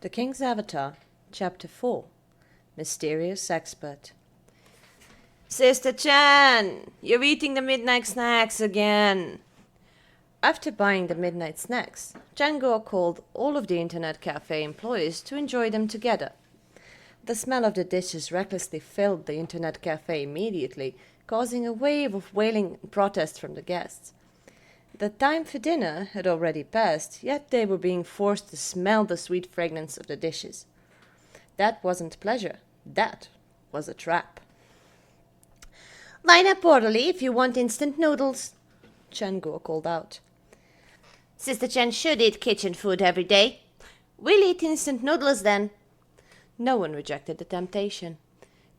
The King's Avatar, Chapter 4, Mysterious Expert. Sister Chan, you're eating the midnight snacks again. After buying the midnight snacks, Django called all of the internet cafe employees to enjoy them together. The smell of the dishes recklessly filled the internet cafe immediately, causing a wave of wailing protest from the guests. The time for dinner had already passed, yet they were being forced to smell the sweet fragrance of the dishes. That wasn't pleasure. That was a trap. "Line up orderly if you want instant noodles," Django called out. "Sister Chen should eat kitchen food every day. We'll eat instant noodles then." No one rejected the temptation.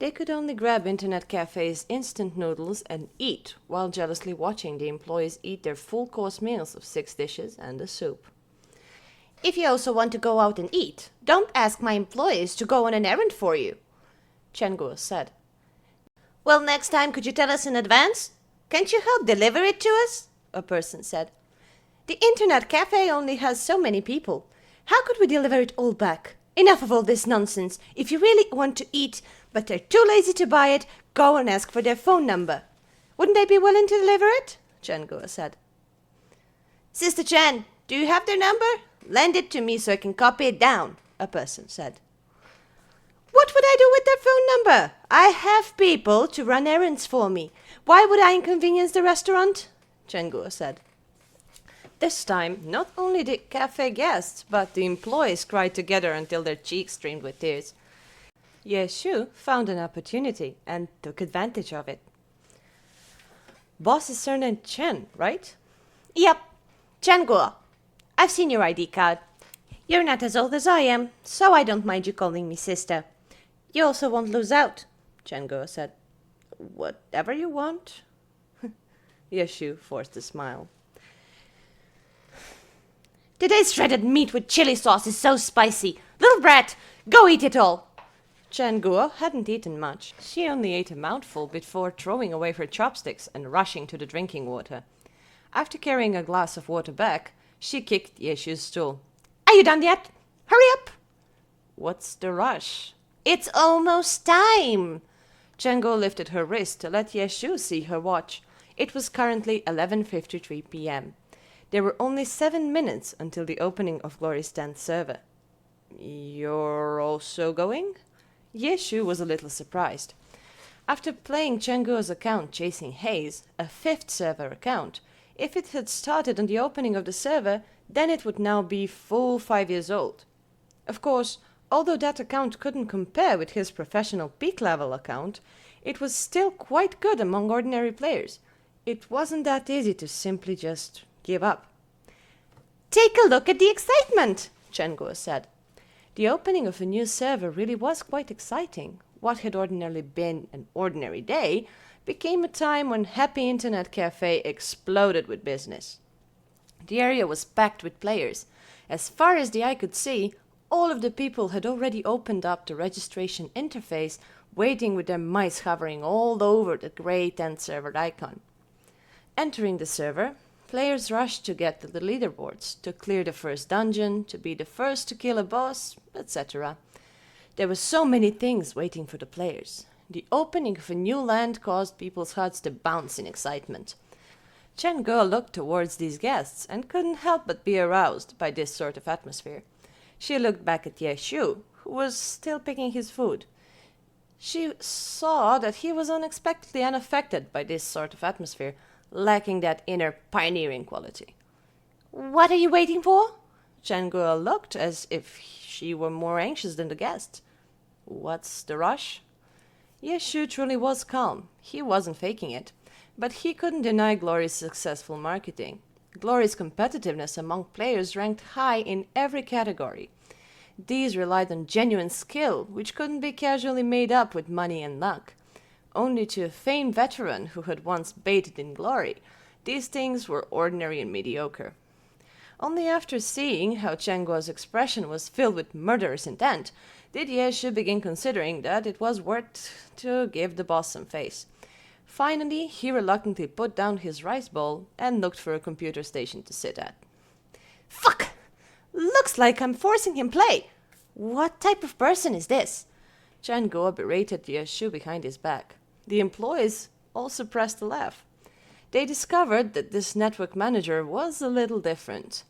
They could only grab internet cafes' instant noodles and eat while jealously watching the employees eat their full-course meals of 6 dishes and a soup. "If you also want to go out and eat, don't ask my employees to go on an errand for you," Django said. "Well, next time could you tell us in advance? Can't you help deliver it to us?" A person said. "The internet cafe only has so many people. How could we deliver it all back? Enough of all this nonsense. If you really want to eat, but they're too lazy to buy it, go and ask for their phone number. Wouldn't they be willing to deliver it?" Django said. "Sister Chan, do you have their number? Lend it to me so I can copy it down," a person said. "What would I do with their phone number? I have people to run errands for me. Why would I inconvenience the restaurant?" Django said. This time, not only the cafe guests, but the employees cried together until their cheeks streamed with tears. Yeshu found an opportunity and took advantage of it. "Boss is surname Chen, right?" "Yep, Django. I've seen your ID card. You're not as old as I am, so I don't mind you calling me sister. You also won't lose out," Django said. "Whatever you want." Yeshu forced a smile. "Today's shredded meat with chili sauce is so spicy. Little brat, go eat it all." Django hadn't eaten much. She only ate a mouthful before throwing away her chopsticks and rushing to the drinking water. After carrying a glass of water back, she kicked Yeshu's stool. "Are you done yet? Hurry up!" "What's the rush?" "It's almost time." Django lifted her wrist to let Yeshu see her watch. It was currently 11:53 p.m. There were only 7 minutes until the opening of Glory's 10th server. "You're also going?" Yeshu was a little surprised. After playing Django's account Chasing Haze, a 5th server account, if it had started on the opening of the server, then it would now be full 5 years old. Of course, although that account couldn't compare with his professional peak-level account, it was still quite good among ordinary players. It wasn't that easy to simply just give up. "Take a look at the excitement," Django said. The opening of a new server really was quite exciting. What had ordinarily been an ordinary day became a time when Happy Internet Cafe exploded with business. The area was packed with players. As far as the eye could see, all of the people had already opened up the registration interface, waiting with their mice hovering all over the gray 10th server icon. Entering the server, players rushed to get to the leaderboards, to clear the first dungeon, to be the first to kill a boss, etc. There were so many things waiting for the players. The opening of a new land caused people's hearts to bounce in excitement. Django looked towards these guests and couldn't help but be aroused by this sort of atmosphere. She looked back at Yeshu, who was still picking his food. She saw that he was unexpectedly unaffected by this sort of atmosphere, lacking that inner pioneering quality. "What are you waiting for?" Django looked as if she were more anxious than the guest. "What's the rush?" Yeshu truly was calm. He wasn't faking it. But he couldn't deny Glory's successful marketing. Glory's competitiveness among players ranked high in every category. These relied on genuine skill, which couldn't be casually made up with money and luck. Only to a famed veteran who had once baited in Glory, these things were ordinary and mediocre. Only after seeing how Django's expression was filled with murderous intent, did Yeshu begin considering that it was worth to give the boss some face. Finally, he reluctantly put down his rice bowl and looked for a computer station to sit at. "Fuck! Looks like I'm forcing him play," What type of person is this? Chen Guo berated Yeshu behind his back. The employees all suppressed a laugh. They discovered that this network manager was a little different.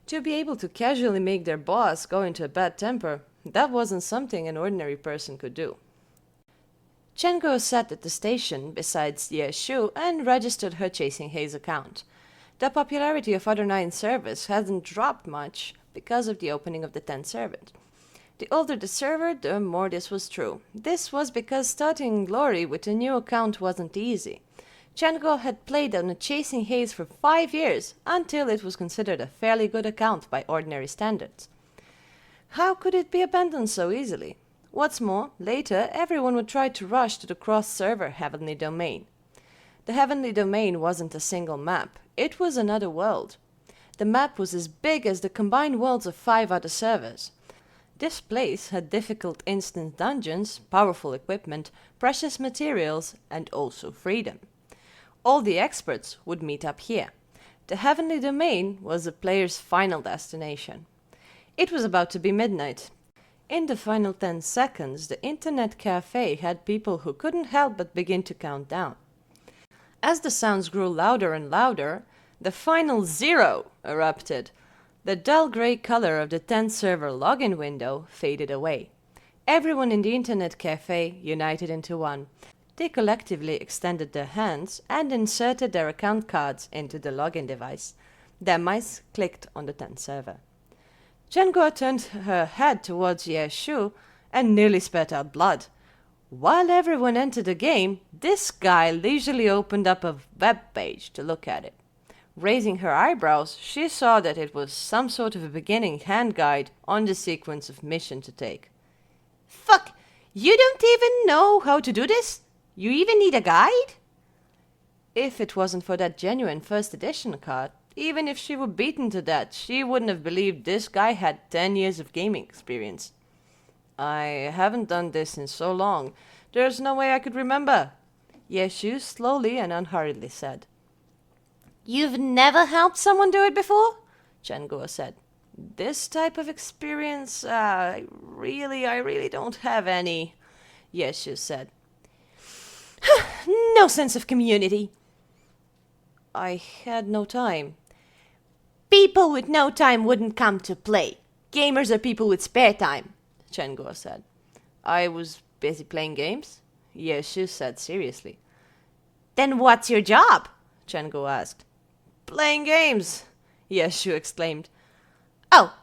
To be able to casually make their boss go into a bad temper, that wasn't something an ordinary person could do. Chen Guo sat at the station beside Yeshu and registered her Chasing Haze account. The popularity of Other 9 servers hadn't dropped much because of the opening of the 10th server. The older the server, the more this was true. This was because starting in Glory with a new account wasn't easy. Chen Guo had played on a Chasing Haze for 5 years until it was considered a fairly good account by ordinary standards. How could it be abandoned so easily? What's more, later everyone would try to rush to the cross-server Heavenly Domain. The Heavenly Domain wasn't a single map, it was another world. The map was as big as the combined worlds of 5 other servers. This place had difficult instant dungeons, powerful equipment, precious materials, and also freedom. All the experts would meet up here. The Heavenly Domain was the player's final destination. It was about to be midnight. In the final 10 seconds, the internet cafe had people who couldn't help but begin to count down. As the sounds grew louder and louder, the final 0 erupted. The dull grey color of the 10th server login window faded away. Everyone in the internet cafe united into one. They collectively extended their hands and inserted their account cards into the login device. Their mice clicked on the 10th server. Chen Guo turned her head towards Yeshu and nearly spat out blood. While everyone entered the game, this guy leisurely opened up a web page to look at it. Raising her eyebrows, she saw that it was some sort of a beginning hand guide on the sequence of mission to take. Fuck! You don't even know how to do this? You even need a guide? If it wasn't for that genuine first edition card, even if she were beaten to death, she wouldn't have believed this guy had 10 years of gaming experience. I haven't done this in so long. There's no way I could remember. Yeshu slowly and unhurriedly said. You've never helped someone do it before? Chen Guo said. This type of experience, I really don't have any, Yeshu said. No sense of community. I had no time. People with no time wouldn't come to play. Gamers are people with spare time, Chen Guo said. I was busy playing games, Yeshu said seriously. Then what's your job? Chen Guo asked. Playing games, Yeshu exclaimed. Oh,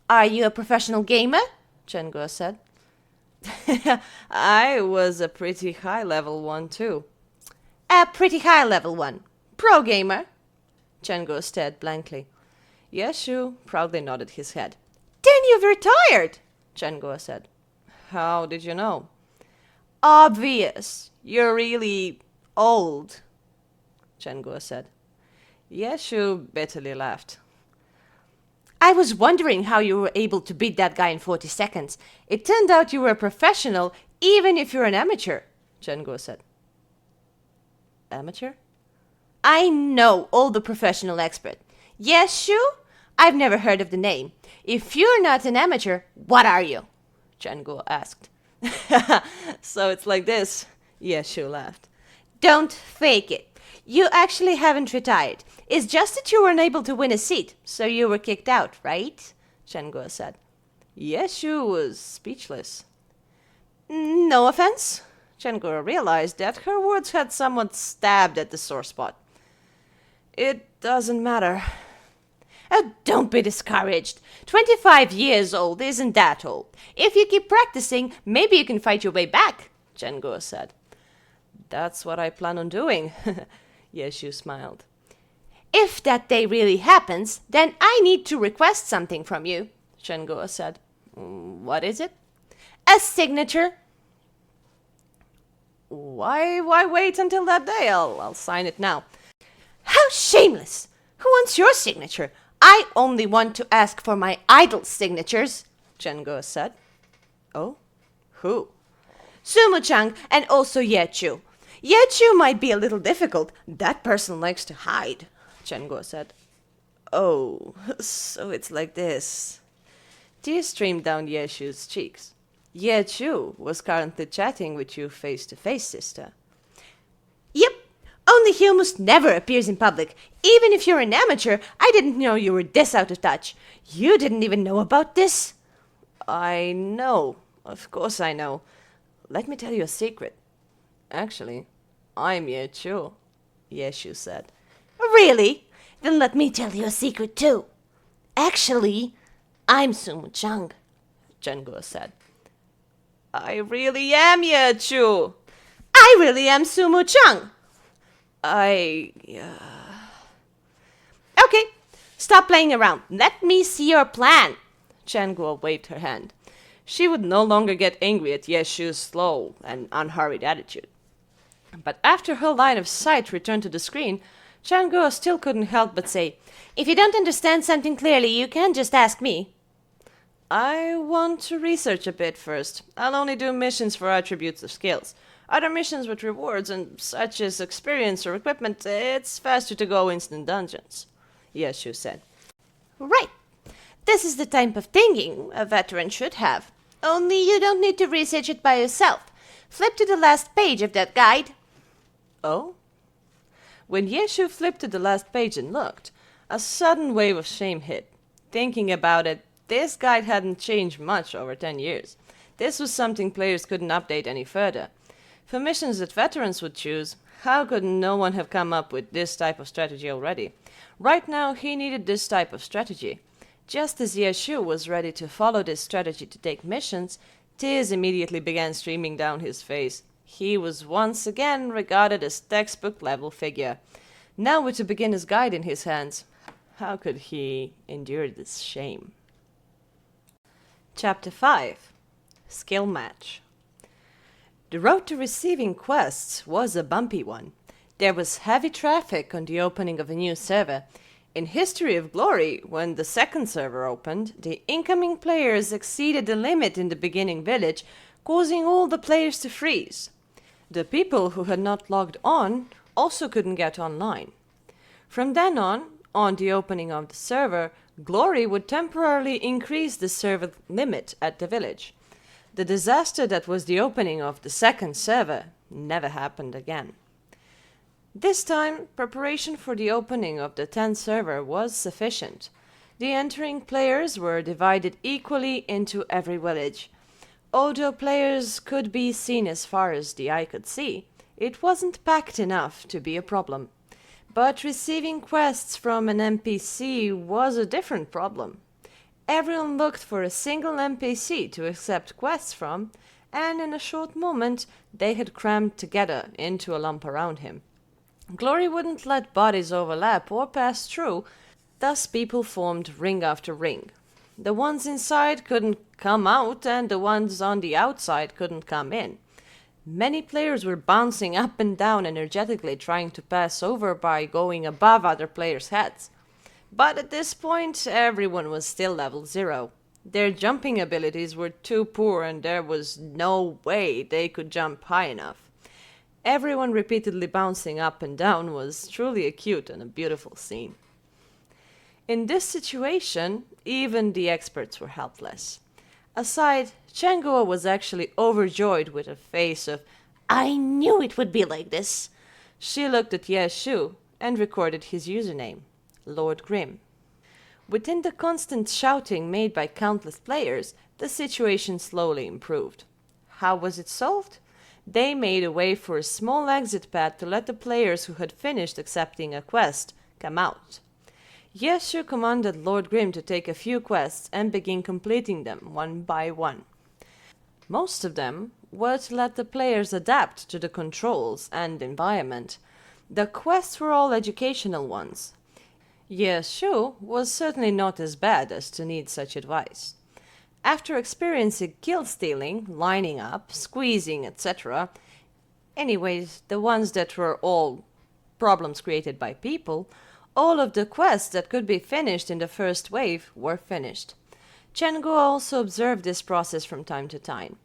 are you a professional gamer? Chen Guo said. I was a pretty high-level one, too. A pretty high-level one. Pro gamer? Chen Guo stared blankly. Yeshu proudly nodded his head. Then you've retired, Chen Guo said. How did you know? Obvious. You're really old, Chen Guo said. Yeshu bitterly laughed. I was wondering how you were able to beat that guy in 40 seconds. It turned out you were a professional, even if you're an amateur, Chen Guo said. Amateur? I know all the professional expert. Yeshu? I've never heard of the name. If you're not an amateur, what are you? Chen Guo asked. So it's like this, Yeshu laughed. Don't fake it. You actually haven't retired. It's just that you were unable to win a seat, so you were kicked out, right? Chen Guo said. Yeshu was speechless. No offense? Chen Guo realized that her words had somewhat stabbed at the sore spot. It doesn't matter. Oh, don't be discouraged. 25 years old isn't that old. If you keep practicing, maybe you can fight your way back, Chen Guo said. That's what I plan on doing, Yeshu smiled. If that day really happens, then I need to request something from you, Chen Guo said. What is it? A signature. Why wait until that day? I'll sign it now. How shameless! Who wants your signature? I only want to ask for my idol's signatures, Chen Guo said. Oh? Who? Sumo-chang and also Yechu. Yechu might be a little difficult. That person likes to hide, Chen Guo said. Oh, so it's like this. Tears streamed down Yeshu's cheeks. Yechu was currently chatting with you face to face, sister. Yep, only he almost never appears in public. Even if you're an amateur, I didn't know you were this out of touch. You didn't even know about this? I know. Of course I know. Let me tell you a secret. Actually, I'm Yechu, Yeshu said. Really? Then let me tell you a secret too. Actually, I'm Sumu-chang, Chenguo said. I really am Yechu. I really am Sumu-chang. Okay, stop playing around. Let me see your plan. Chenguo waved her hand. She would no longer get angry at Yeshu's slow and unhurried attitude. But after her line of sight returned to the screen, Chenguo still couldn't help but say, If you don't understand something clearly, you can just ask me. I want to research a bit first. I'll only do missions for attributes of skills. Other missions with rewards and such as experience or equipment, it's faster to go instant dungeons, Yeshu said. Right. This is the type of thinking a veteran should have. Only you don't need to research it by yourself. Flip to the last page of that guide. Oh? When Yeshu flipped to the last page and looked, a sudden wave of shame hit. Thinking about it, this guide hadn't changed much over 10 years. This was something players couldn't update any further. For missions that veterans would choose, how could no one have come up with this type of strategy already? Right now, he needed this type of strategy. Just as Yeshu was ready to follow this strategy to take missions, tears immediately began streaming down his face. He was once again regarded as textbook-level figure. Now with the beginner's guide in his hands, how could he endure this shame? Chapter 5. Skill Match. The road to receiving quests was a bumpy one. There was heavy traffic on the opening of a new server. In History of Glory, when the second server opened, the incoming players exceeded the limit in the beginning village, causing all the players to freeze. The people who had not logged on also couldn't get online. From then on the opening of the server, Glory would temporarily increase the server limit at the village. The disaster that was the opening of the second server never happened again. This time, preparation for the opening of the 10th server was sufficient. The entering players were divided equally into every village. Although players could be seen as far as the eye could see, it wasn't packed enough to be a problem. But receiving quests from an NPC was a different problem. Everyone looked for a single NPC to accept quests from, and in a short moment they had crammed together into a lump around him. Glory wouldn't let bodies overlap or pass through, thus people formed ring after ring. The ones inside couldn't come out, and the ones on the outside couldn't come in. Many players were bouncing up and down energetically, trying to pass over by going above other players' heads. But at this point, everyone was still level 0. Their jumping abilities were too poor, and there was no way they could jump high enough. Everyone repeatedly bouncing up and down was truly a cute and a beautiful scene. In this situation, even the experts were helpless. Aside, Chenguo was actually overjoyed with a face of, I knew it would be like this. She looked at Yeshu and recorded his username, Lord Grim. Within the constant shouting made by countless players, the situation slowly improved. How was it solved? They made a way for a small exit pad to let the players who had finished accepting a quest come out. Yeshu commanded Lord Grim to take a few quests and begin completing them one by one. Most of them were to let the players adapt to the controls and environment. The quests were all educational ones. Yeshu was certainly not as bad as to need such advice. After experiencing kill stealing, lining up, squeezing, etc., anyways, the ones that were all problems created by people, all of the quests that could be finished in the first wave were finished. Chenguo also observed this process from time to time.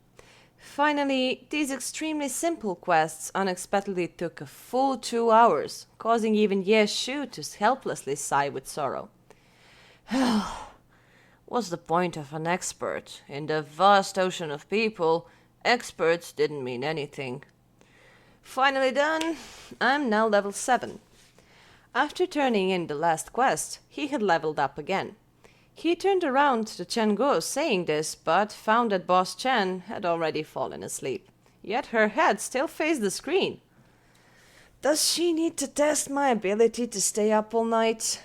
Finally, these extremely simple quests unexpectedly took a full 2 hours, causing even Yeshu to helplessly sigh with sorrow. was the point of an expert? In the vast ocean of people, experts didn't mean anything. Finally done, I'm now level 7. After turning in the last quest, he had leveled up again. He turned around to Chen Guo saying this, but found that Boss Chen had already fallen asleep. Yet her head still faced the screen. Does she need to test my ability to stay up all night?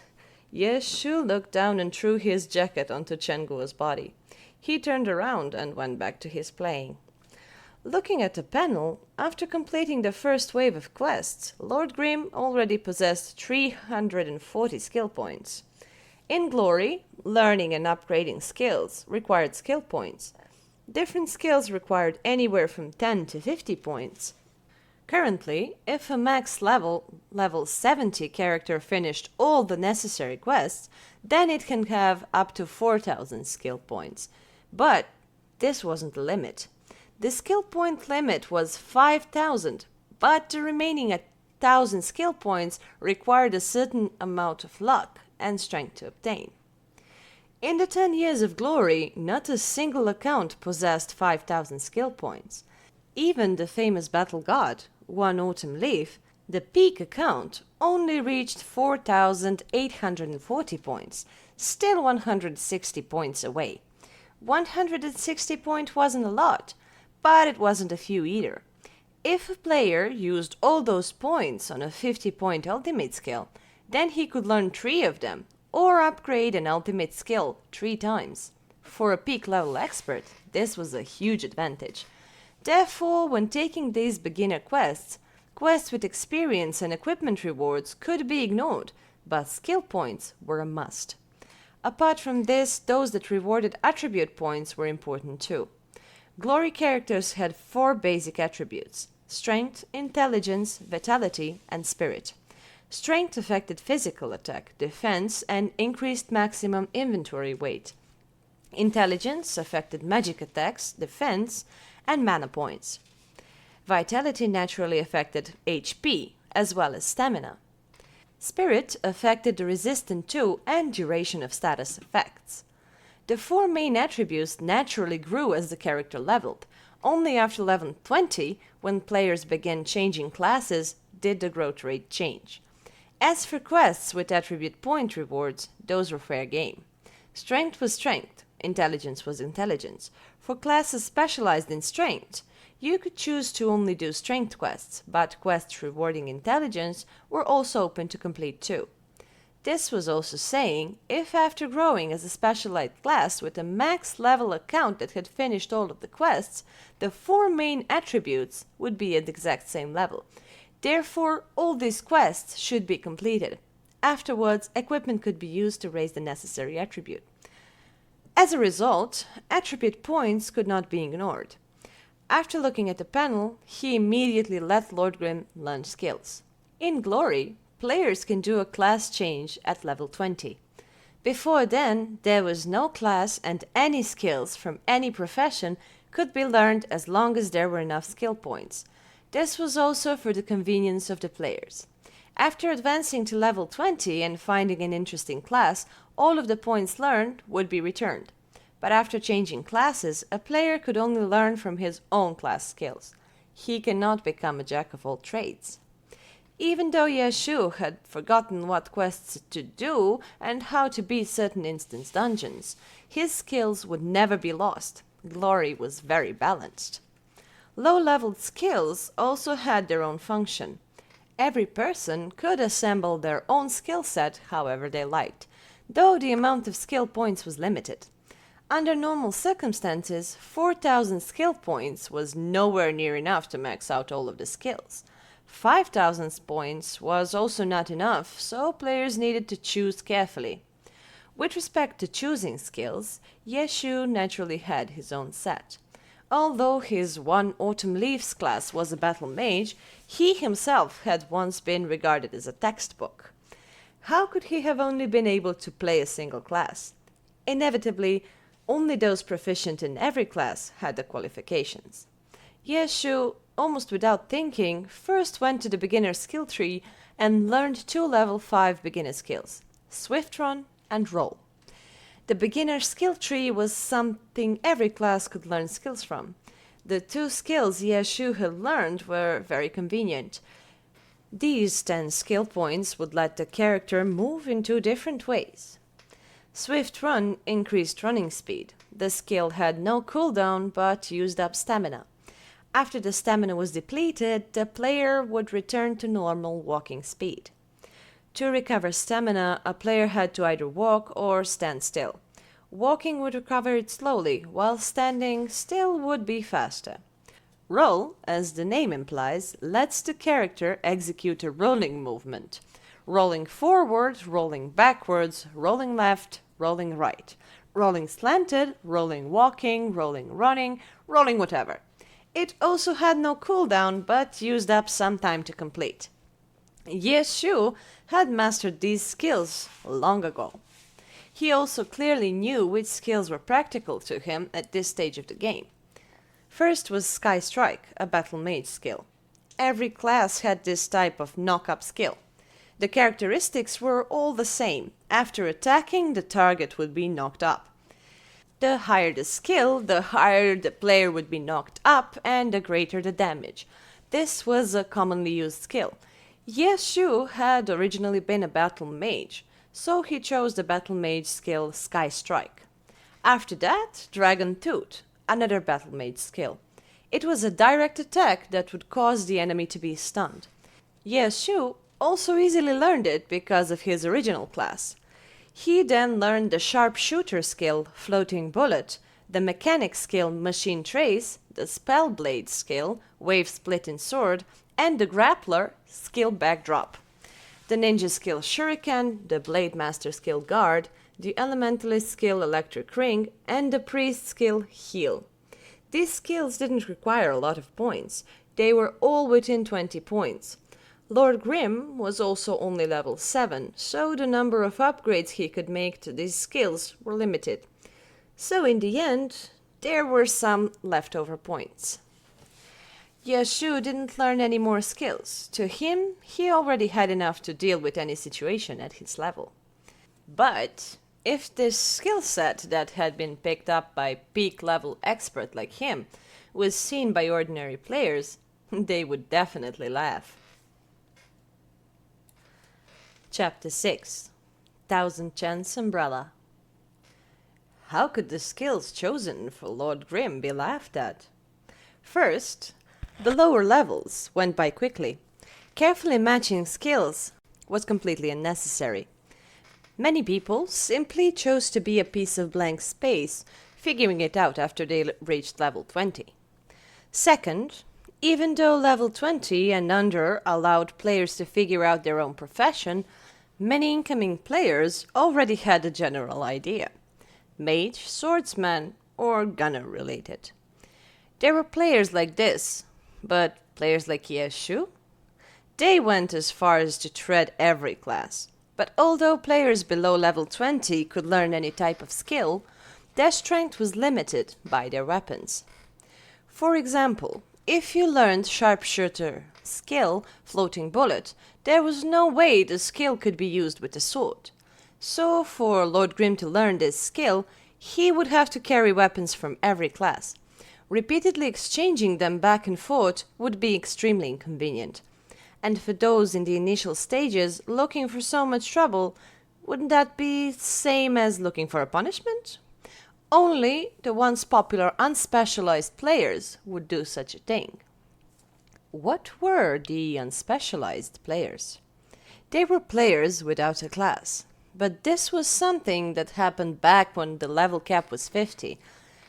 Yeshu looked down and threw his jacket onto Chen Guo's body. He turned around and went back to his playing. Looking at the panel, after completing the first wave of quests, Lord Grimm already possessed 340 skill points. In Glory, learning and upgrading skills required skill points. Different skills required anywhere from 10 to 50 points. Currently, if a max level 70 character finished all the necessary quests, then it can have up to 4,000 skill points. But this wasn't the limit. The skill point limit was 5,000, but the remaining 1,000 skill points required a certain amount of luck and strength to obtain. In the 10 years of Glory, not a single account possessed 5,000 skill points. Even the famous Battle God, One Autumn Leaf, the peak account, only reached 4,840 points, still 160 points away. 160 points wasn't a lot, but it wasn't a few either. If a player used all those points on a 50-point ultimate skill, then he could learn 3 of them, or upgrade an ultimate skill 3 times. For a peak level expert, this was a huge advantage. Therefore, when taking these beginner quests with experience and equipment rewards could be ignored, but skill points were a must. Apart from this, those that rewarded attribute points were important too. Glory characters had 4 basic attributes: strength, intelligence, vitality, and spirit. Strength affected physical attack, defense, and increased maximum inventory weight. Intelligence affected magic attacks, defense, and mana points. Vitality naturally affected HP, as well as stamina. Spirit affected the resistance to and duration of status effects. The 4 main attributes naturally grew as the character leveled. Only after level 20, when players began changing classes, did the growth rate change. As for quests with attribute point rewards, those were fair game. Strength was strength, intelligence was intelligence. For classes specialized in strength, you could choose to only do strength quests, but quests rewarding intelligence were also open to complete too. This was also saying, if after growing as a specialized class with a max level account that had finished all of the quests, the 4 main attributes would be at the exact same level. Therefore, all these quests should be completed. Afterwards, equipment could be used to raise the necessary attribute. As a result, attribute points could not be ignored. After looking at the panel, he immediately let Lord Grimm learn skills. In Glory, players can do a class change at level 20. Before then, there was no class and any skills from any profession could be learned as long as there were enough skill points. This was also for the convenience of the players. After advancing to level 20 and finding an interesting class, all of the points learned would be returned. But after changing classes, a player could only learn from his own class skills. He cannot become a jack of all trades. Even though Yeshu had forgotten what quests to do and how to beat certain instance dungeons, his skills would never be lost. Glory was very balanced. Low-leveled skills also had their own function. Every person could assemble their own skill set however they liked, though the amount of skill points was limited. Under normal circumstances, 4,000 skill points was nowhere near enough to max out all of the skills. 5,000 points was also not enough, so players needed to choose carefully. With respect to choosing skills, Yeshu naturally had his own set. Although his One Autumn Leaves class was a battle mage, he himself had once been regarded as a textbook. How could he have only been able to play a single class? Inevitably, only those proficient in every class had the qualifications. Yeshu, almost without thinking, first went to the beginner skill tree and learned 2 level 5 beginner skills, Swift Run and Roll. The beginner skill tree was something every class could learn skills from. The 2 skills Yeshu had learned were very convenient. These 10 skill points would let the character move in 2 different ways. Swift Run increased running speed. The skill had no cooldown but used up stamina. After the stamina was depleted, the player would return to normal walking speed. To recover stamina, a player had to either walk or stand still. Walking would recover it slowly, while standing still would be faster. Roll, as the name implies, lets the character execute a rolling movement. Rolling forward, rolling backwards, rolling left, rolling right. Rolling slanted, rolling walking, rolling running, rolling whatever. It also had no cooldown, but used up some time to complete. Yeshu had mastered these skills long ago. He also clearly knew which skills were practical to him at this stage of the game. First was Sky Strike, a battle mage skill. Every class had this type of knock-up skill. The characteristics were all the same. After attacking, the target would be knocked up. The higher the skill, the higher the player would be knocked up, and the greater the damage. This was a commonly used skill. Yeshu had originally been a battle mage, so he chose the battle mage skill Sky Strike. After that, Dragon Tooth, another battle mage skill. It was a direct attack that would cause the enemy to be stunned. Yeshu also easily learned it because of his original class. He then learned the sharpshooter skill Floating Bullet, the mechanic skill Machine Trace, the Spellblade skill Wave Splitting Sword, and the grappler skill Backdrop. The ninja skill Shuriken, the Blade Master skill Guard, the elementalist skill Electric Ring, and the priest skill Heal. These skills didn't require a lot of points. They were all within 20 points. Lord Grimm was also only level 7, so the number of upgrades he could make to these skills were limited. So in the end, there were some leftover points. Yeshu didn't learn any more skills. To him, he already had enough to deal with any situation at his level. But if this skill set that had been picked up by peak level expert like him was seen by ordinary players, they would definitely laugh. Chapter 6 Thousand Chance Umbrella. How could the skills chosen for Lord Grimm be laughed at? First, the lower levels went by quickly. Carefully matching skills was completely unnecessary. Many people simply chose to be a piece of blank space, figuring it out after they reached level 20. Second, even though level 20 and under allowed players to figure out their own profession, many incoming players already had a general idea. Mage, swordsman, or gunner related. There were players like this, but players like Yeshu? They went as far as to tread every class. But although players below level 20 could learn any type of skill, their strength was limited by their weapons. For example, if you learned sharpshooter skill, Floating Bullet, there was no way the skill could be used with a sword. So for Lord Grimm to learn this skill, he would have to carry weapons from every class. Repeatedly exchanging them back and forth would be extremely inconvenient. And for those in the initial stages looking for so much trouble, wouldn't that be the same as looking for a punishment? Only the once popular unspecialized players would do such a thing. What were the unspecialized players? They were players without a class. But this was something that happened back when the level cap was 50.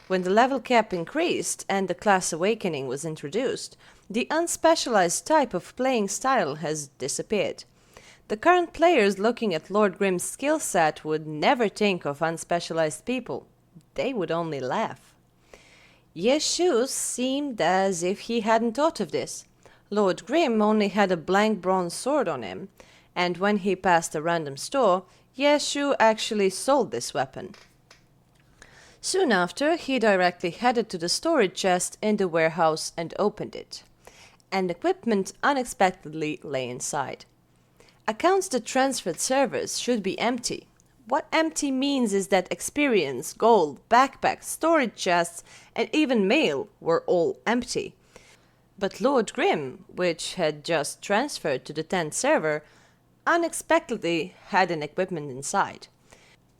When the level cap increased and the class awakening was introduced, the unspecialized type of playing style has disappeared. The current players looking at Lord Grimm's skill set would never think of unspecialized people. They would only laugh. Yeshu seemed as if he hadn't thought of this. Lord Grimm only had a blank bronze sword on him, and when he passed a random store, Yeshu actually sold this weapon. Soon after, he directly headed to the storage chest in the warehouse and opened it. And equipment unexpectedly lay inside. Accounts that transferred servers should be empty, What empty means is that experience, gold, backpacks, storage chests, and even mail were all empty. But Lord Grim, which had just transferred to the 10th server, unexpectedly had an equipment inside.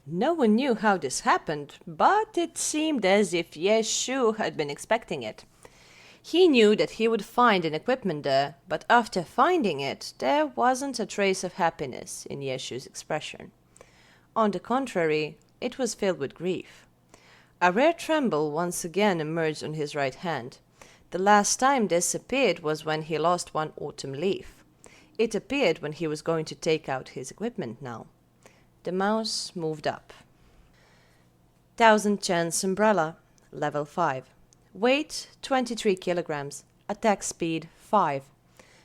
No one knew how this happened, but it seemed as if Yeshu had been expecting it. He knew that he would find an equipment there, but after finding it, there wasn't a trace of happiness in Yeshu's expression. On the contrary, it was filled with grief. A rare tremble once again emerged on his right hand. The last time this appeared was when he lost one autumn leaf. It appeared when he was going to take out his equipment now. The mouse moved up. 1000 chance umbrella, level 5. Weight 23 kilograms. Attack speed 5.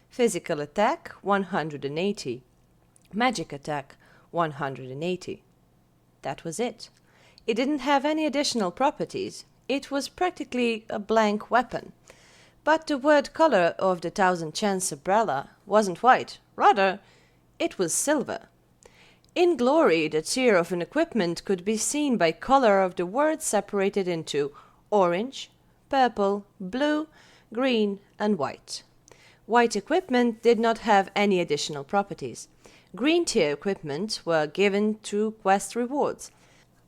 Physical attack 180. Magic attack 180. That was it. It didn't have any additional properties. It was practically a blank weapon. But the word color of the 1000 chance umbrella wasn't white. Rather, it was silver. In glory, the tier of an equipment could be seen by color of the word separated into orange, purple, blue, green, and white. White equipment did not have any additional properties. Green tier equipment were given through quest rewards.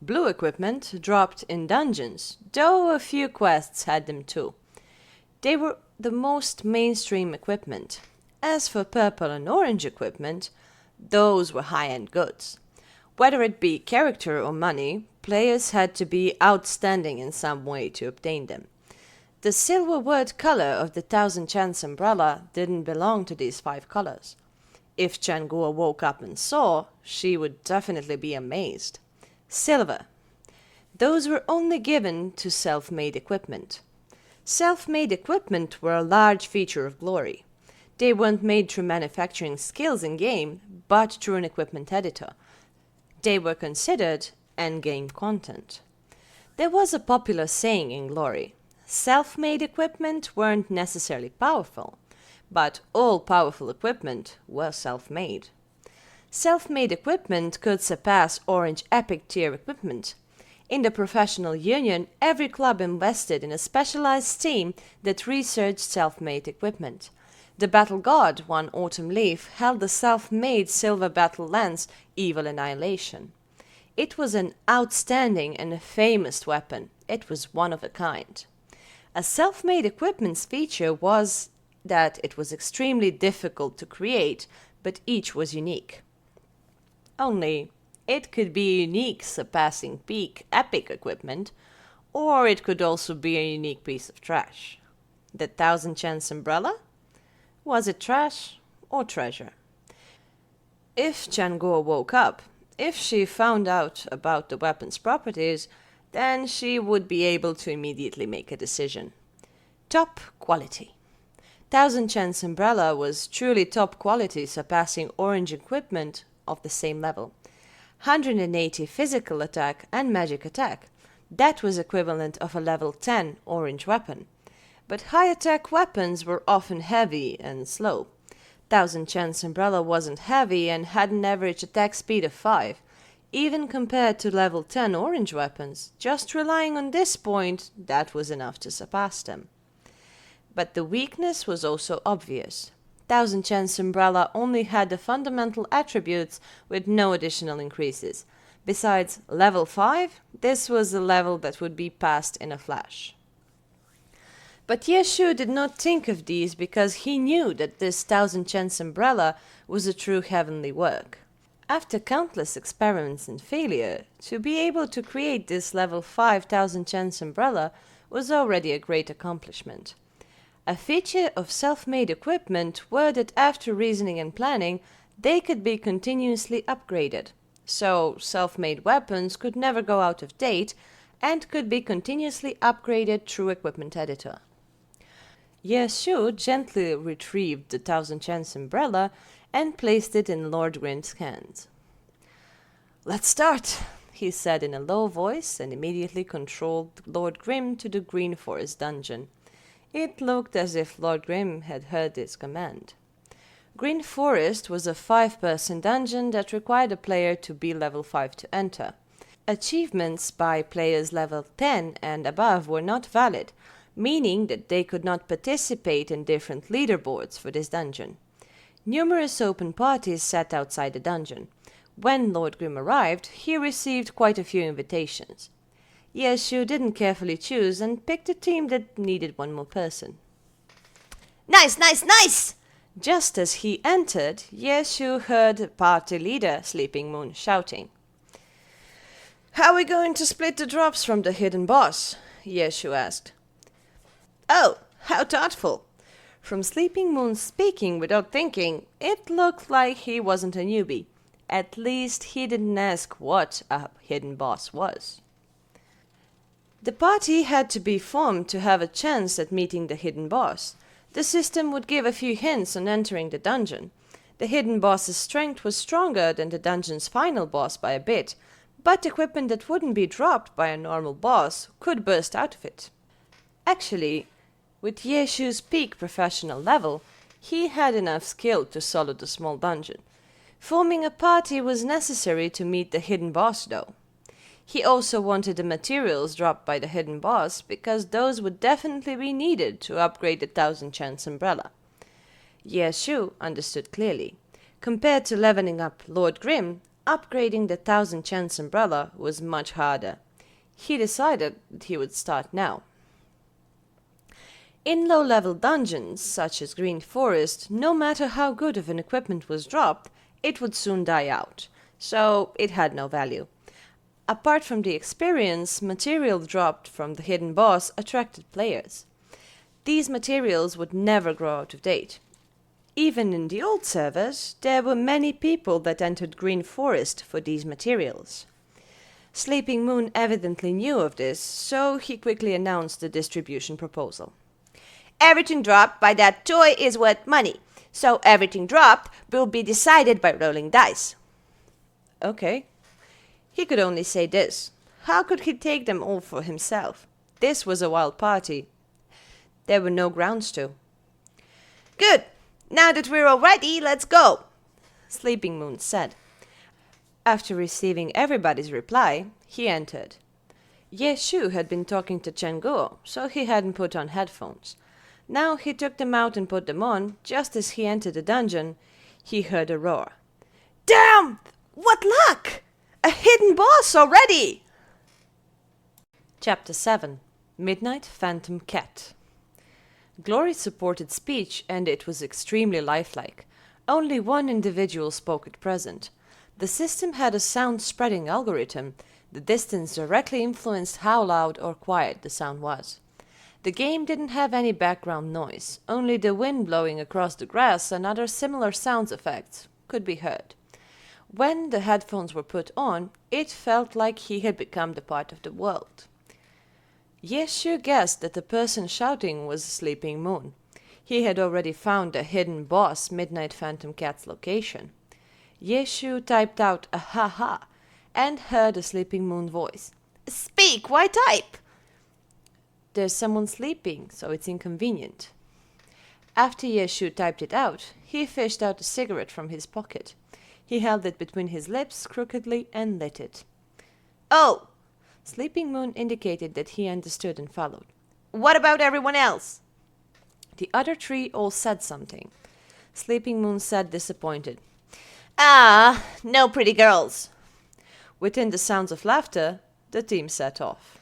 Blue equipment dropped in dungeons, though a few quests had them too. They were the most mainstream equipment. As for purple and orange equipment, those were high-end goods. Whether it be character or money, players had to be outstanding in some way to obtain them. The silver word color of the 1000 chance umbrella didn't belong to these 5 colors. If Changua woke up and saw, she would definitely be amazed. Silver. Those were only given to self-made equipment. Self-made equipment were a large feature of glory. They weren't made through manufacturing skills in-game, but through an equipment editor. They were considered endgame content. There was a popular saying in Glory: self-made equipment weren't necessarily powerful, but all powerful equipment were self-made. Self-made equipment could surpass Orange Epic tier equipment. In the professional union, every club invested in a specialized team that researched self-made equipment. The Battle God, one autumn leaf, held the self-made silver battle lance Evil Annihilation. It was an outstanding and a famous weapon. It was one of a kind. A self-made equipment's feature was that it was extremely difficult to create, but each was unique. Only, it could be unique, surpassing peak epic equipment, or it could also be a unique piece of trash. The 1000 chance umbrella? Was it trash or treasure? If Changor woke up, if she found out about the weapon's properties, then she would be able to immediately make a decision. Top quality. 1000 chance umbrella was truly top quality, surpassing orange equipment of the same level. 180 physical attack and magic attack. That was equivalent of a level 10 orange weapon. But high attack weapons were often heavy and slow. 1000 chance umbrella wasn't heavy and had an average attack speed of 5. Even compared to level 10 orange weapons, just relying on this point, that was enough to surpass them. But the weakness was also obvious. 1000 chance umbrella only had the fundamental attributes with no additional increases. Besides level 5, this was a level that would be passed in a flash. But Yeshu did not think of these because he knew that this 1000 chance umbrella was a true heavenly work. After countless experiments and failure, to be able to create this level 5000 chance umbrella was already a great accomplishment. A feature of self-made equipment were that after reasoning and planning, they could be continuously upgraded. So self-made weapons could never go out of date and could be continuously upgraded through equipment editor. Yeshu gently retrieved the 1000 chance umbrella and placed it in Lord Grim's hands. "Let's start," he said in a low voice, and immediately controlled Lord Grim to the Green Forest dungeon. It looked as if Lord Grim had heard his command. Green Forest was a 5-person dungeon that required a player to be level 5 to enter. Achievements by players level 10 and above were not valid, meaning that they could not participate in different leaderboards for this dungeon. Numerous open parties sat outside the dungeon. When Lord Grim arrived, he received quite a few invitations. Yeshu didn't carefully choose and picked a team that needed one more person. Nice, nice, nice! Just as he entered, Yeshu heard party leader Sleeping Moon shouting. "How are we going to split the drops from the hidden boss?" Yeshu asked. Oh, how thoughtful. From Sleeping Moon speaking without thinking, it looked like he wasn't a newbie. At least he didn't ask what a hidden boss was. The party had to be formed to have a chance at meeting the hidden boss. The system would give a few hints on entering the dungeon. The hidden boss's strength was stronger than the dungeon's final boss by a bit, but equipment that wouldn't be dropped by a normal boss could burst out of it. Actually, with Yeshu's peak professional level, he had enough skill to solo the small dungeon. Forming a party was necessary to meet the hidden boss, though. He also wanted the materials dropped by the hidden boss, because those would definitely be needed to upgrade the 1000 Chance umbrella. Yeshu understood clearly. Compared to leveling up Lord Grim, upgrading the 1000 Chance umbrella was much harder. He decided that he would start now. In low-level dungeons, such as Green Forest, no matter how good of an equipment was dropped, it would soon die out, so it had no value. Apart from the experience, material dropped from the hidden boss attracted players. These materials would never grow out of date. Even in the old servers, there were many people that entered Green Forest for these materials. Sleeping Moon evidently knew of this, so he quickly announced the distribution proposal. Everything dropped by that toy is worth money, so everything dropped will be decided by rolling dice. Okay. He could only say this. How could he take them all for himself? This was a wild party. There were no grounds to. Good. Now that we're all ready, let's go, Sleeping Moon said. After receiving everybody's reply, he entered. Yeshu had been talking to Chang'o, so he hadn't put on headphones. Now he took them out and put them on. Just as he entered the dungeon, he heard a roar. Damn! What luck! A hidden boss already! Chapter 7. Midnight Phantom Cat. Glory supported speech, and it was extremely lifelike. Only one individual spoke at present. The system had a sound-spreading algorithm. The distance directly influenced how loud or quiet the sound was. The game didn't have any background noise. Only the wind blowing across the grass and other similar sound effects could be heard. When the headphones were put on, it felt like he had become the part of the world. Yeshu guessed that the person shouting was Sleeping Moon. He had already found the hidden boss Midnight Phantom Cat's location. Yeshu typed out a ha-ha and heard a Sleeping Moon voice. Speak, why type? There's someone sleeping, so it's inconvenient. After Yeshu typed it out, he fished out a cigarette from his pocket. He held it between his lips crookedly and lit it. Oh! Sleeping Moon indicated that he understood and followed. What about everyone else? The other three all said something. Sleeping Moon said disappointed. Ah, no pretty girls. Within the sounds of laughter, the team set off.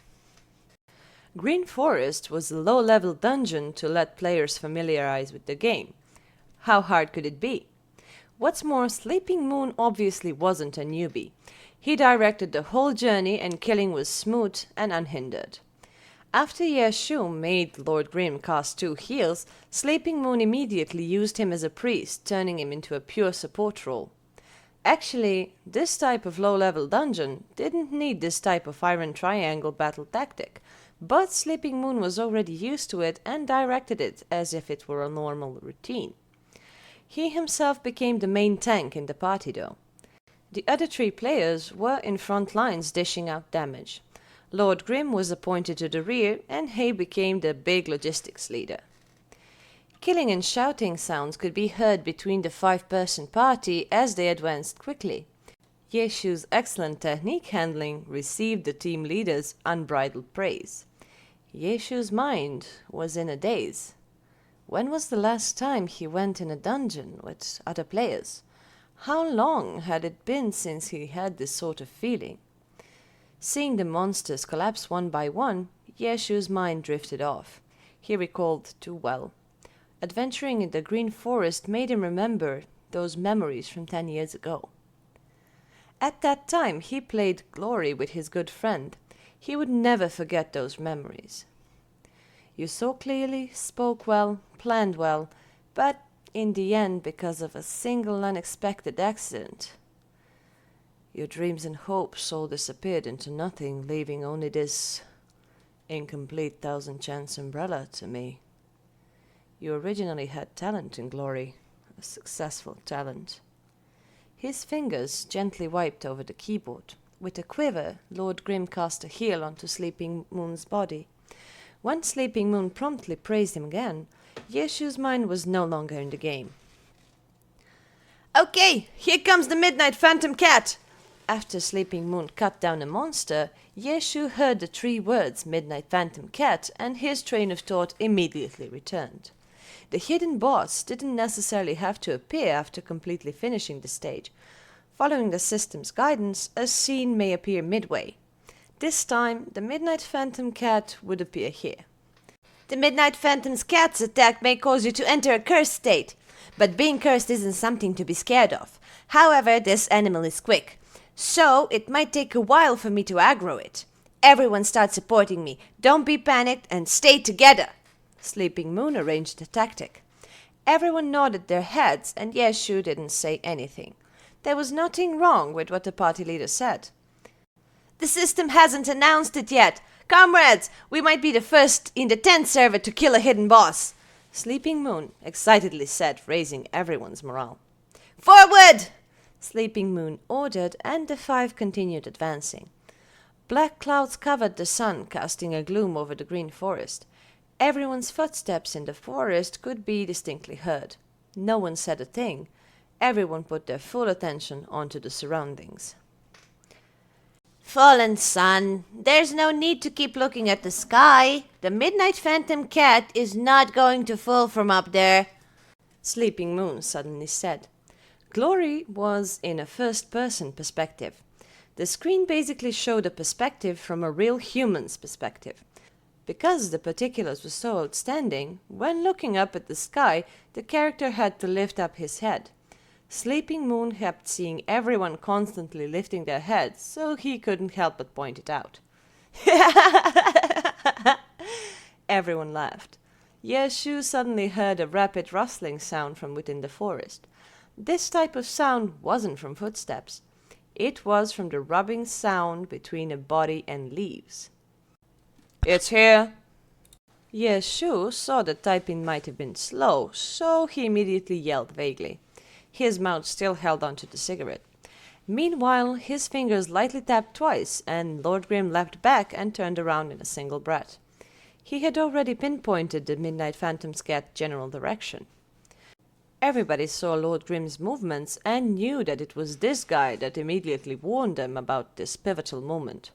Green Forest was a low-level dungeon to let players familiarize with the game. How hard could it be? What's more, Sleeping Moon obviously wasn't a newbie. He directed the whole journey and killing was smooth and unhindered. After Yeshu made Lord Grim cast 2 heals, Sleeping Moon immediately used him as a priest, turning him into a pure support role. Actually, this type of low-level dungeon didn't need this type of iron triangle battle tactic, but Sleeping Moon was already used to it and directed it as if it were a normal routine. He himself became the main tank in the party though. The other 3 players were in front lines dishing out damage. Lord Grim was appointed to the rear and he became the big logistics leader. Killing and shouting sounds could be heard between the 5-person party as they advanced quickly. Yeshu's excellent technique handling received the team leader's unbridled praise. Yeshu's mind was in a daze. When was the last time he went in a dungeon with other players? How long had it been since he had this sort of feeling? Seeing the monsters collapse one by one, Yeshu's mind drifted off. He recalled too well. Adventuring in the green forest made him remember those memories from 10 years ago. At that time, he played Glory with his good friend. He would never forget those memories. You saw clearly, spoke well, planned well, but in the end, because of a single unexpected accident, your dreams and hopes all disappeared into nothing, leaving only this incomplete 1,000-chance umbrella to me. You originally had talent in Glory, a successful talent. His fingers gently wiped over the keyboard. With a quiver, Lord Grim cast a heel onto Sleeping Moon's body. When Sleeping Moon promptly praised him again, Yeshu's mind was no longer in the game. Okay, here comes the Midnight Phantom Cat! After Sleeping Moon cut down a monster, Yeshu heard the 3 words Midnight Phantom Cat, and his train of thought immediately returned. The hidden boss didn't necessarily have to appear after completely finishing the stage. Following the system's guidance, a scene may appear midway. This time, the Midnight Phantom Cat would appear here. The Midnight Phantom Cat's attack may cause you to enter a cursed state, but being cursed isn't something to be scared of. However, this animal is quick, so it might take a while for me to aggro it. Everyone start supporting me. Don't be panicked and stay together. Sleeping Moon arranged the tactic. Everyone nodded their heads, and Yeshu didn't say anything. There was nothing wrong with what the party leader said. The system hasn't announced it yet. Comrades, we might be the first in the 10th server to kill a hidden boss, Sleeping Moon excitedly said, raising everyone's morale. Forward! Sleeping Moon ordered, and the 5 continued advancing. Black clouds covered the sun, casting a gloom over the green forest. Everyone's footsteps in the forest could be distinctly heard. No one said a thing. Everyone put their full attention onto the surroundings. Fallen sun, there's no need to keep looking at the sky. The Midnight Phantom Cat is not going to fall from up there, Sleeping Moon suddenly said. Glory was in a first-person perspective. The screen basically showed a perspective from a real human's perspective. Because the particulars were so outstanding, when looking up at the sky, the character had to lift up his head. Sleeping Moon kept seeing everyone constantly lifting their heads, so he couldn't help but point it out. Everyone laughed. Yeshu suddenly heard a rapid rustling sound from within the forest. This type of sound wasn't from footsteps. It was from the rubbing sound between a body and leaves. It's here. Yeshu saw that typing might have been slow, so he immediately yelled vaguely. His mouth still held onto the cigarette. Meanwhile, his fingers lightly tapped twice, and Lord Grim leapt back and turned around in a single breath. He had already pinpointed the Midnight Phantom's Cat general direction. Everybody saw Lord Grim's movements and knew that it was this guy that immediately warned them about this pivotal moment.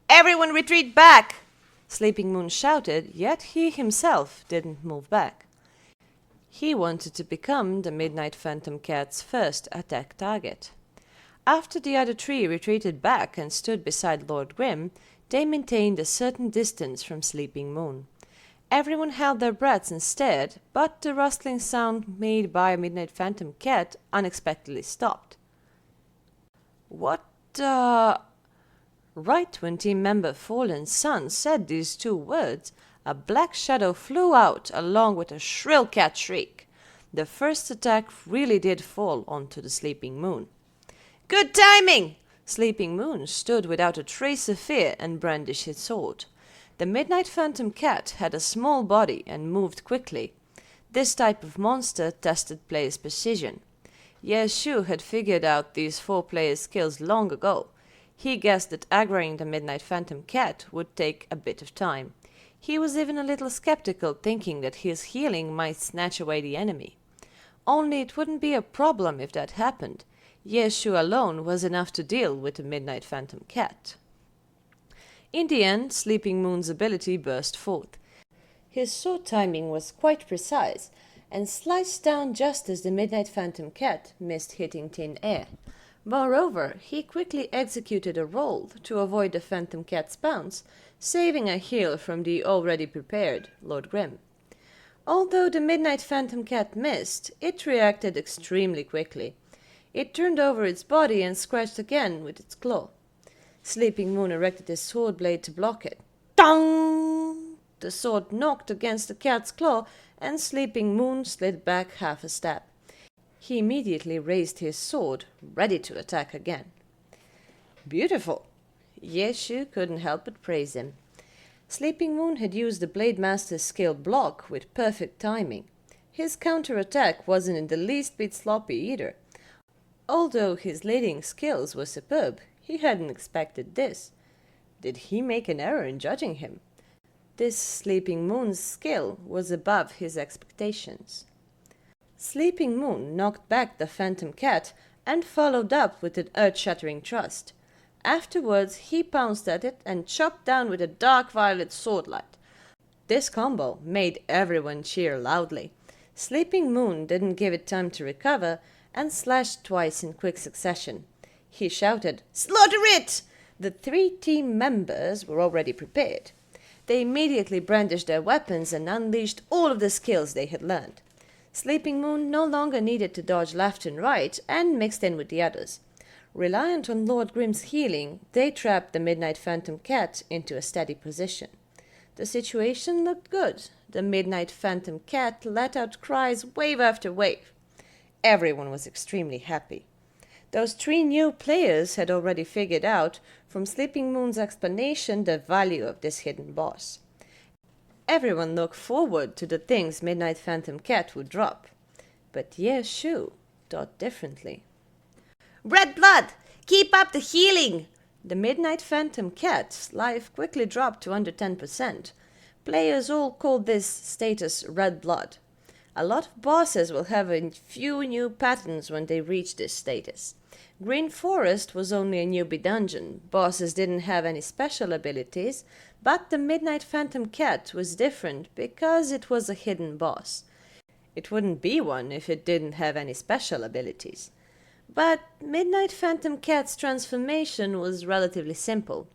Everyone retreat back! Sleeping Moon shouted, yet he himself didn't move back. He wanted to become the Midnight Phantom Cat's first attack target. After the other 3 retreated back and stood beside Lord Grim, they maintained a certain distance from Sleeping Moon. Everyone held their breaths and stared, but the rustling sound made by a Midnight Phantom Cat unexpectedly stopped. What the... Right when team member Fallen Sun said these 2 words, a black shadow flew out along with a shrill cat shriek. The first attack really did fall onto the Sleeping Moon. Good timing! Sleeping Moon stood without a trace of fear and brandished his sword. The Midnight Phantom Cat had a small body and moved quickly. This type of monster tested players' precision. Yeshu had figured out these 4 players' skills long ago. He guessed that aggroing the Midnight Phantom Cat would take a bit of time. He was even a little skeptical, thinking that his healing might snatch away the enemy. Only it wouldn't be a problem if that happened. Yeshu alone was enough to deal with the Midnight Phantom Cat. In the end, Sleeping Moon's ability burst forth. His sword timing was quite precise, and sliced down just as the Midnight Phantom Cat missed hitting thin air. Moreover, he quickly executed a roll to avoid the Phantom Cat's pounce, saving a heal from the already prepared Lord Grim. Although the Midnight Phantom Cat missed, it reacted extremely quickly. It turned over its body and scratched again with its claw. Sleeping Moon erected his sword blade to block it. Dong! The sword knocked against the cat's claw, and Sleeping Moon slid back half a step. He immediately raised his sword, ready to attack again. Beautiful! Yeshu couldn't help but praise him. Sleeping Moon had used the Blade Master's skill block with perfect timing. His counterattack wasn't in the least bit sloppy either. Although his leading skills were superb, he hadn't expected this. Did he make an error in judging him? This Sleeping Moon's skill was above his expectations. Sleeping Moon knocked back the Phantom Cat and followed up with an earth-shattering thrust. Afterwards, he pounced at it and chopped down with a dark violet swordlight. This combo made everyone cheer loudly. Sleeping Moon didn't give it time to recover and slashed twice in quick succession. He shouted, "Slaughter it!" The 3 team members were already prepared. They immediately brandished their weapons and unleashed all of the skills they had learned. Sleeping Moon no longer needed to dodge left and right and mixed in with the others. Reliant on Lord Grim's healing, they trapped the Midnight Phantom Cat into a steady position. The situation looked good. The Midnight Phantom Cat let out cries wave after wave. Everyone was extremely happy. Those 3 new players had already figured out, from Sleeping Moon's explanation, the value of this hidden boss. Everyone looked forward to the things Midnight Phantom Cat would drop. But Yeshu thought differently. Red blood! Keep up the healing! The Midnight Phantom Cat's life quickly dropped to under 10%. Players all called this status red blood. A lot of bosses will have a few new patterns when they reach this status. Green Forest was only a newbie dungeon. Bosses didn't have any special abilities, but the Midnight Phantom Cat was different because it was a hidden boss. It wouldn't be one if it didn't have any special abilities. But Midnight Phantom Cat's transformation was relatively simple.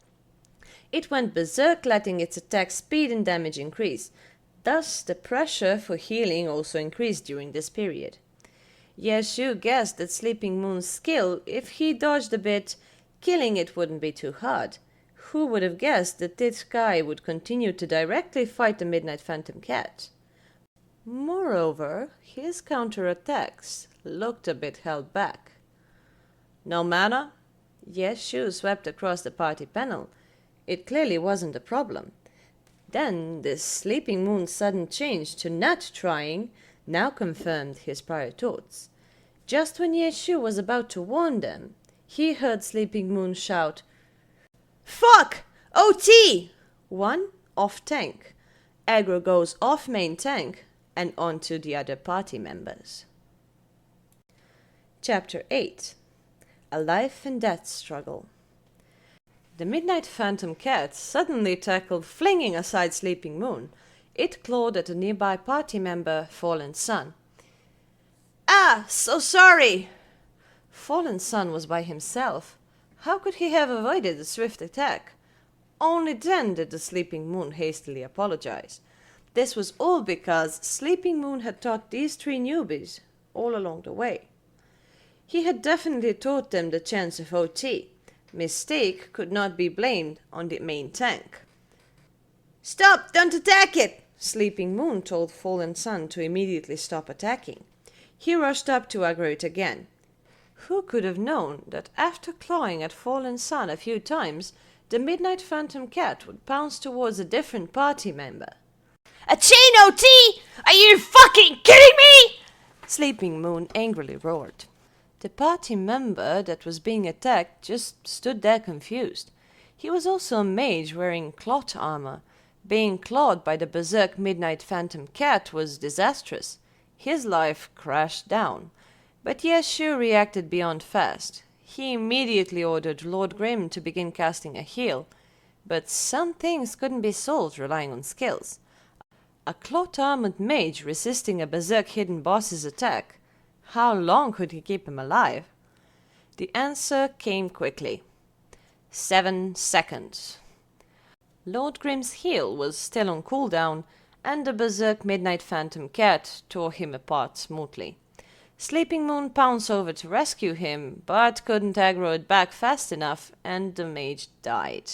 It went berserk, letting its attack speed and damage increase. Thus, the pressure for healing also increased during this period. Yeshu guessed that Sleeping Moon's skill, if he dodged a bit, killing it wouldn't be too hard. Who would have guessed that this guy would continue to directly fight the Midnight Phantom Cat? Moreover, his counterattacks looked a bit held back. No mana? Yeshu swept across the party panel. It clearly wasn't a problem. Then this Sleeping Moon's sudden change to not trying now confirmed his prior thoughts. Just when Yeshu was about to warn them, he heard Sleeping Moon shout, "Fuck! OT!" 1 off tank. Aggro goes off main tank and onto the other party members. Chapter 8. A Life and Death Struggle. The Midnight Phantom Cat suddenly tackled, flinging aside Sleeping Moon. It clawed at a nearby party member, Fallen Sun. "Ah, so sorry!" Fallen Sun was by himself. How could he have avoided the swift attack? Only then did the Sleeping Moon hastily apologize. This was all because Sleeping Moon had taught these 3 newbies all along the way. He had definitely taught them the chance of OT. Mistake could not be blamed on the main tank. "Stop! Don't attack it!" Sleeping Moon told Fallen Sun to immediately stop attacking. He rushed up to aggro it again. Who could have known that after clawing at Fallen Sun a few times, the Midnight Phantom Cat would pounce towards a different party member? "A chain OT! Are you fucking kidding me?" Sleeping Moon angrily roared. The party member that was being attacked just stood there confused. He was also a mage wearing cloth armor. Being clawed by the berserk midnight phantom cat was disastrous. His life crashed down. But Yeshu reacted beyond fast. He immediately ordered Lord Grim to begin casting a heal. But some things couldn't be solved relying on skills. A cloth-armored mage resisting a berserk hidden boss's attack. How long could he keep him alive? The answer came quickly. 7 seconds. Lord Grim's heal was still on cooldown, and the berserk midnight phantom cat tore him apart smoothly. Sleeping Moon pounced over to rescue him, but couldn't aggro it back fast enough, and the mage died.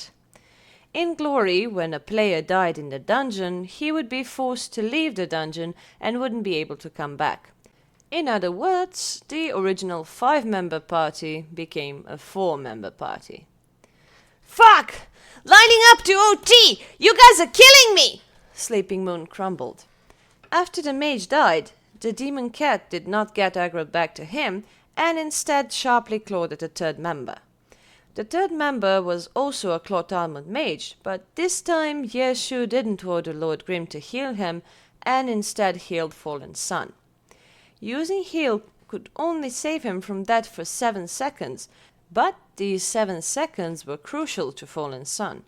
In Glory, when a player died in the dungeon, he would be forced to leave the dungeon and wouldn't be able to come back. In other words, the original 5-member party became a 4-member party. Fuck! Lining up to OT! You guys are killing me! Sleeping Moon crumbled. After the mage died, the demon cat did not get aggroed back to him and instead sharply clawed at the 3rd member. The 3rd member was also a cloth-armored mage, but this time Yeshu didn't order Lord Grim to heal him and instead healed Fallen Sun. Using heal could only save him from death for 7 seconds, but these 7 seconds were crucial to Fallen Sun.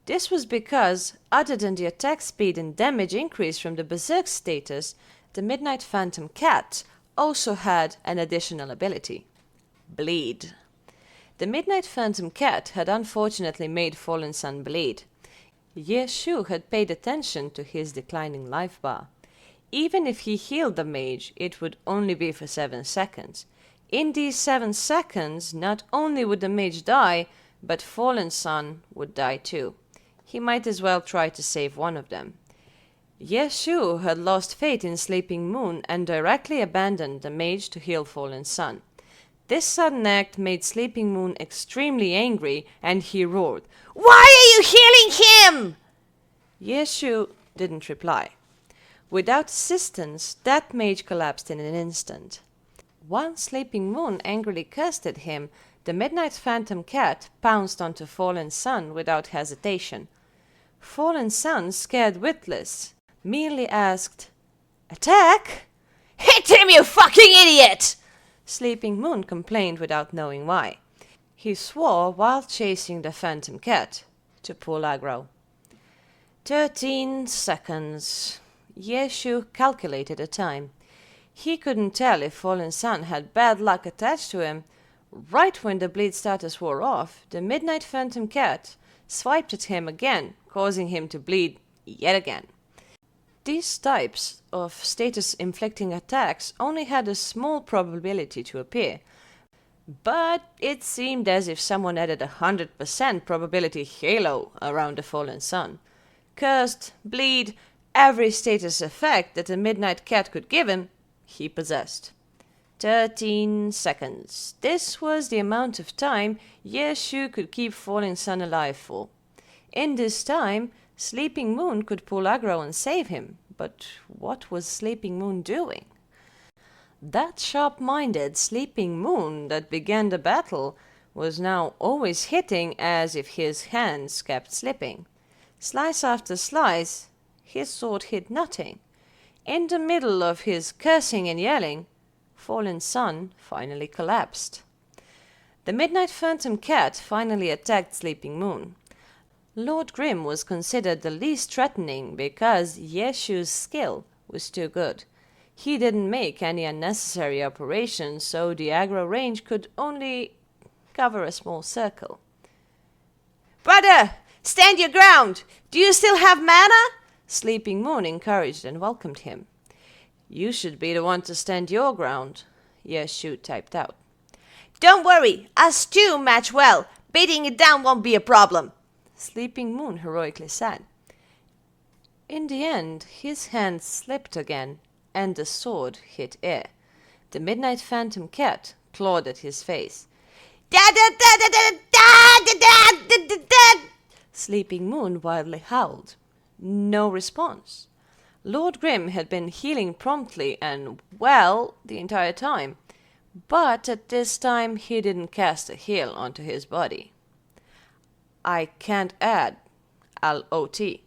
This was because, other than the attack speed and damage increase from the Berserk status, the Midnight Phantom Cat also had an additional ability: Bleed. The Midnight Phantom Cat had unfortunately made Fallen Sun bleed. Yeshu had paid attention to his declining life bar. Even if he healed the mage, it would only be for 7 seconds. In these 7 seconds, not only would the mage die, but Fallen Sun would die too. He might as well try to save one of them. Yeshu had lost faith in Sleeping Moon and directly abandoned the mage to heal Fallen Sun. This sudden act made Sleeping Moon extremely angry, and he roared, "Why are you healing him?" Yeshu didn't reply. Without assistance, that mage collapsed in an instant. While Sleeping Moon angrily cursed at him, the Midnight Phantom Cat pounced onto Fallen Sun without hesitation. Fallen Sun, scared witless, merely asked, "Attack?" "Hit him, you fucking idiot!" Sleeping Moon complained without knowing why. He swore while chasing the Phantom Cat to pull aggro. 13 seconds. Yeshu calculated the time. He couldn't tell if Fallen Sun had bad luck attached to him. Right when the bleed status wore off, the Midnight Phantom Cat swiped at him again, causing him to bleed yet again. These types of status-inflicting attacks only had a small probability to appear, but it seemed as if someone added 100% probability halo around the Fallen Sun. Cursed, bleed, every status effect that the Midnight Cat could give him, he possessed. 13 seconds. This was the amount of time Yeshu could keep Fallen Sun alive for. In this time, Sleeping Moon could pull aggro and save him, but what was Sleeping Moon doing? That sharp-minded Sleeping Moon that began the battle was now always hitting as if his hands kept slipping. Slice after slice, his sword hit nothing. In the middle of his cursing and yelling, Fallen Sun finally collapsed. The Midnight Phantom Cat finally attacked Sleeping Moon. Lord Grim was considered the least threatening because Yeshu's skill was too good. He didn't make any unnecessary operations, so the aggro range could only cover a small circle. "Brother, stand your ground! Do you still have mana?" Sleeping Moon encouraged and welcomed him. "You should be the one to stand your ground," Yeshu typed out. "Don't worry, us two match well. Beating it down won't be a problem," Sleeping Moon heroically said. In the end, his hand slipped again, and the sword hit air. The Midnight Phantom Cat clawed at his face. "Da da da da da da da da da da!" Sleeping Moon wildly howled. No response. Lord Grim had been healing promptly and well the entire time, but at this time he didn't cast a heal onto his body. "I can't add. I'll OT."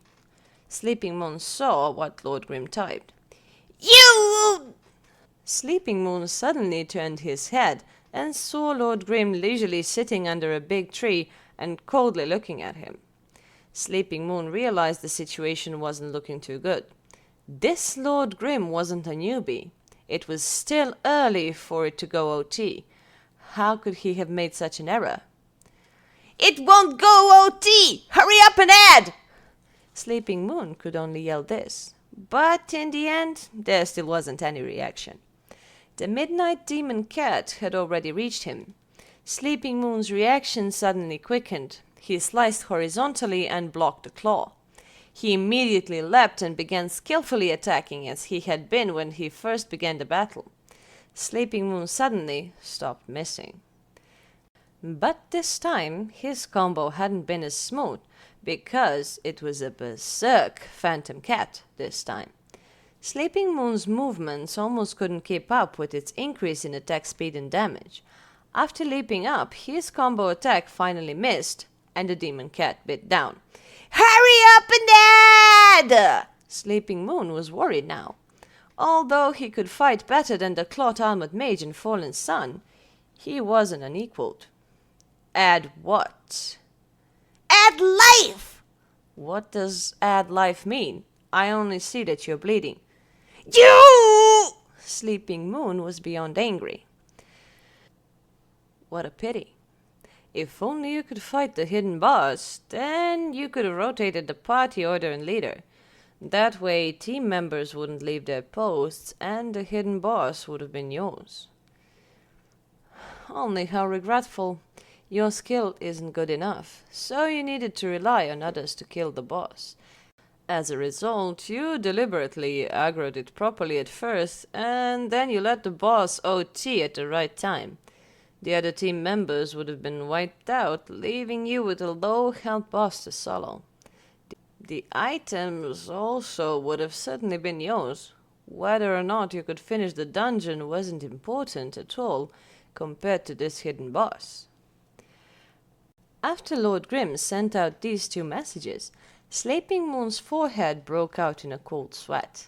Sleeping Moon saw what Lord Grim typed. You! Sleeping Moon suddenly turned his head and saw Lord Grim leisurely sitting under a big tree and coldly looking at him. Sleeping Moon realized the situation wasn't looking too good. This Lord Grim wasn't a newbie. It was still early for it to go OT. How could he have made such an error? It won't go OT! Hurry up and add! Sleeping Moon could only yell this. But in the end, there still wasn't any reaction. The Midnight Demon Cat had already reached him. Sleeping Moon's reaction suddenly quickened. He sliced horizontally and blocked the claw. He immediately leapt and began skillfully attacking as he had been when he first began the battle. Sleeping Moon suddenly stopped missing. But this time, his combo hadn't been as smooth, because it was a berserk Phantom Cat this time. Sleeping Moon's movements almost couldn't keep up with its increase in attack speed and damage. After leaping up, his combo attack finally missed, and the Demon Cat bit down. Hurry up and add! Sleeping Moon was worried now. Although he could fight better than the cloth-armored mage and Fallen Sun, he wasn't unequaled. Add what? Add life! What does add life mean? I only see that you're bleeding. You! Sleeping Moon was beyond angry. What a pity. If only you could fight the hidden boss, then you could have rotated the party order and leader. That way, team members wouldn't leave their posts, and the hidden boss would have been yours. Only how regretful. Your skill isn't good enough, so you needed to rely on others to kill the boss. As a result, you deliberately aggroed it properly at first, and then you let the boss OT at the right time. The other team members would have been wiped out, leaving you with a low-health boss to solo. The items also would have certainly been yours. Whether or not you could finish the dungeon wasn't important at all compared to this hidden boss. After Lord Grim sent out these two messages, Sleeping Moon's forehead broke out in a cold sweat.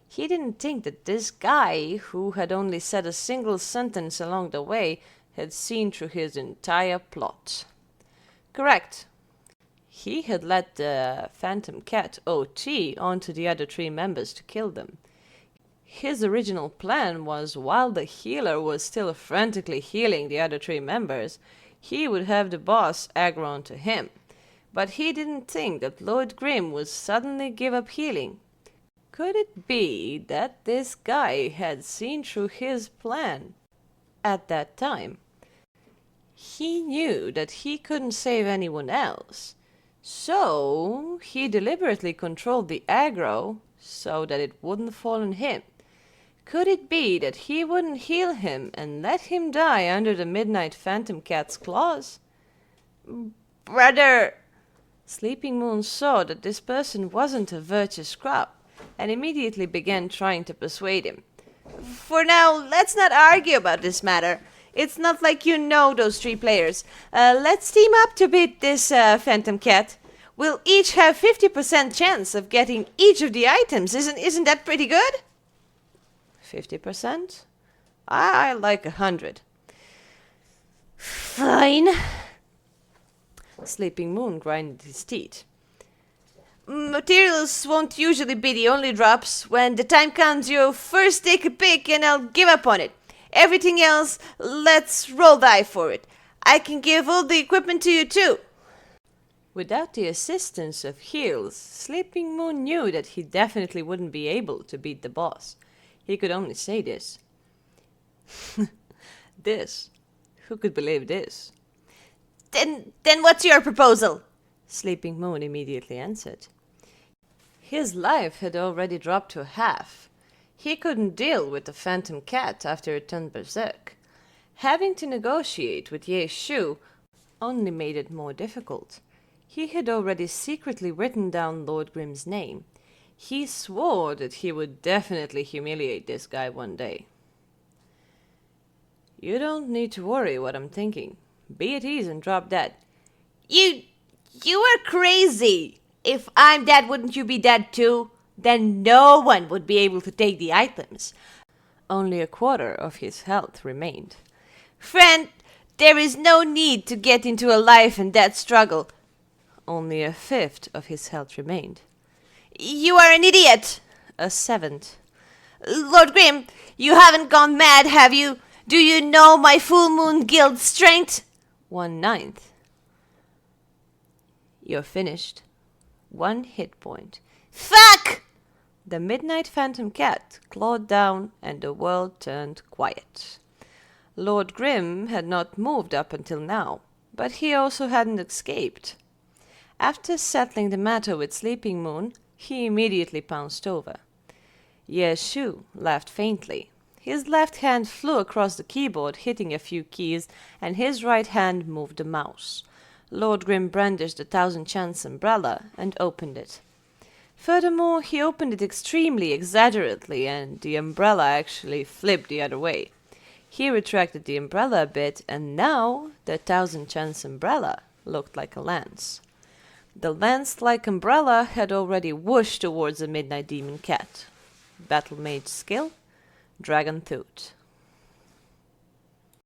He didn't think that this guy, who had only said a single sentence along the way, had seen through his entire plot. Correct. He had let the Phantom Cat OT onto the other three members to kill them. His original plan was, while the healer was still frantically healing the other three members, he would have the boss aggro onto him. But he didn't think that Lord Grim would suddenly give up healing. Could it be that this guy had seen through his plan at that time? He knew that he couldn't save anyone else, so he deliberately controlled the aggro so that it wouldn't fall on him. Could it be that he wouldn't heal him and let him die under the Midnight Phantom Cat's claws? Brother! Sleeping Moon saw that this person wasn't a virtuous scrub, and immediately began trying to persuade him. For now, let's not argue about this matter. It's not like you know those three players. Let's team up to beat this Phantom Cat. We'll each have 50% chance of getting each of the items. Isn't that pretty good? 50%? I like 100. Fine. Sleeping Moon grinded his teeth. Materials won't usually be the only drops. When the time comes, you first take a pick and I'll give up on it. Everything else, let's roll die for it. I can give all the equipment to you too. Without the assistance of heals, Sleeping Moon knew that he definitely wouldn't be able to beat the boss. He could only say this. This? Who could believe this? Then what's your proposal? Sleeping Moon immediately answered. His life had already dropped to half. He couldn't deal with the Phantom Cat after it turned berserk. Having to negotiate with Ye Shu only made it more difficult. He had already secretly written down Lord Grim's name. He swore that he would definitely humiliate this guy one day. You don't need to worry what I'm thinking. Be at ease and drop dead. You are crazy. If I'm dead, wouldn't you be dead too? Then no one would be able to take the items. Only a quarter of his health remained. Friend, there is no need to get into a life and death struggle. Only a fifth of his health remained. You are an idiot. A seventh. Lord Grim, you haven't gone mad, have you? Do you know my full moon guild strength? 1/9. You're finished. 1 hit point. Fuck! The midnight phantom cat clawed down, and the world turned quiet. Lord Grim had not moved up until now, but he also hadn't escaped. After settling the matter with Sleeping Moon, he immediately pounced over. Yeshu laughed faintly. His left hand flew across the keyboard, hitting a few keys, and his right hand moved the mouse. Lord Grim brandished the 1000-chance umbrella and opened it. Furthermore, he opened it extremely exaggerately, and the umbrella actually flipped the other way. He retracted the umbrella a bit, and now the 1000-chance umbrella looked like a lance. The lance-like umbrella had already whooshed towards the Midnight Demon Cat. Battle Mage skill, Dragon Tooth.